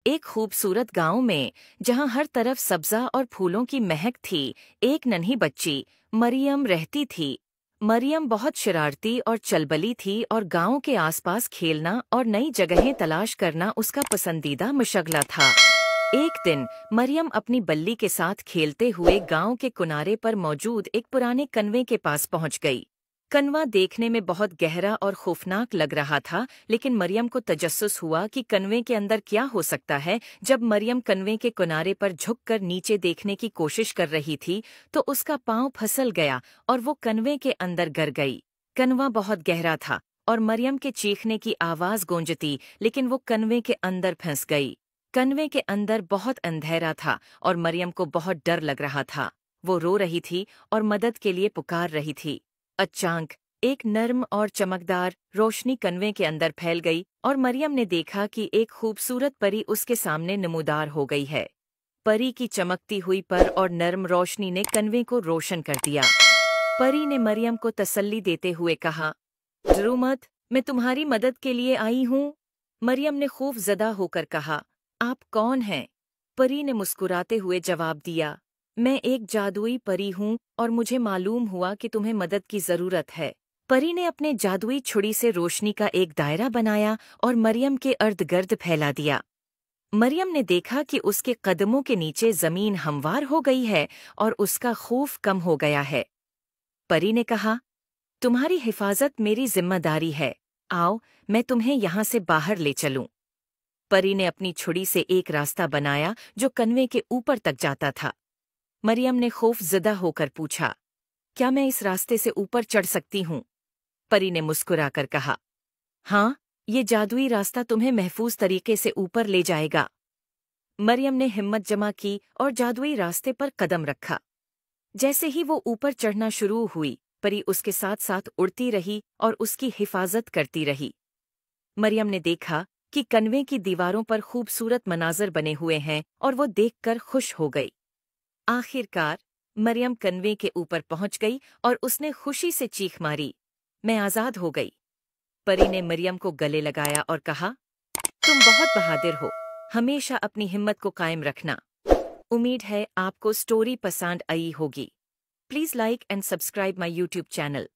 एक खूबसूरत गांव में, जहां हर तरफ सब्जा और फूलों की महक थी, एक नन्ही बच्ची मरियम रहती थी। मरियम बहुत शरारती और चलबली थी और गांव के आसपास खेलना और नई जगहें तलाश करना उसका पसंदीदा मशगला था। एक दिन मरियम अपनी बल्ली के साथ खेलते हुए गांव के किनारे पर मौजूद एक पुराने कन्वे के पास पहुंच गई। कनवा देखने में बहुत गहरा और खौफनाक लग रहा था, लेकिन मरियम को तजस्सुस हुआ कि कन्वे के अंदर क्या हो सकता है। जब मरियम कन्वे के किनारे पर झुककर नीचे देखने की कोशिश कर रही थी, तो उसका पांव फिसल गया और वो कन्वे के अंदर गिर गई। कनवा बहुत गहरा था और मरियम के चीखने की आवाज गूंजती, लेकिन वो कन्वे के अंदर फंस गई। कन्वे के अंदर बहुत अंधेरा था और मरियम को बहुत डर लग रहा था। वो रो रही थी और मदद के लिए पुकार रही थी। अचानक एक नर्म और चमकदार रोशनी कन्वे के अंदर फैल गई और मरियम ने देखा कि एक खूबसूरत परी उसके सामने नमूदार हो गई है। परी की चमकती हुई पर और नर्म रोशनी ने कन्वे को रोशन कर दिया। परी ने मरियम को तसल्ली देते हुए कहा, डरो मत, मैं तुम्हारी मदद के लिए आई हूँ। मरियम ने खौफजदा होकर कहा, आप कौन हैं? परी ने मुस्कुराते हुए जवाब दिया, मैं एक जादुई परी हूँ और मुझे मालूम हुआ कि तुम्हें मदद की जरूरत है। परी ने अपने जादुई छुरी से रोशनी का एक दायरा बनाया और मरियम के इर्द-गिर्द फैला दिया। मरियम ने देखा कि उसके कदमों के नीचे जमीन हमवार हो गई है और उसका खौफ कम हो गया है। परी ने कहा, तुम्हारी हिफाजत मेरी जिम्मेदारी है, आओ मैं तुम्हें यहाँ से बाहर ले चलूं। परी ने अपनी छुरी से एक रास्ता बनाया जो कन्वे के ऊपर तक जाता था। मरियम ने खौफजदा होकर पूछा, क्या मैं इस रास्ते से ऊपर चढ़ सकती हूँ? परी ने मुस्कुराकर कहा, हाँ, ये जादुई रास्ता तुम्हें महफूज तरीके से ऊपर ले जाएगा। मरियम ने हिम्मत जमा की और जादुई रास्ते पर कदम रखा। जैसे ही वो ऊपर चढ़ना शुरू हुई, परी उसके साथ साथ उड़ती रही और उसकी हिफाजत करती रही। मरियम ने देखा कि कन्वे की दीवारों पर खूबसूरत मनाजर बने हुए हैं और वो देखकर खुश हो गई। आखिरकार मरियम कन्वे के ऊपर पहुंच गई और उसने खुशी से चीख मारी, मैं आजाद हो गई। परी ने मरियम को गले लगाया और कहा, तुम बहुत बहादुर हो, हमेशा अपनी हिम्मत को कायम रखना। उम्मीद है आपको स्टोरी पसंद आई होगी। Please like and subscribe my YouTube channel.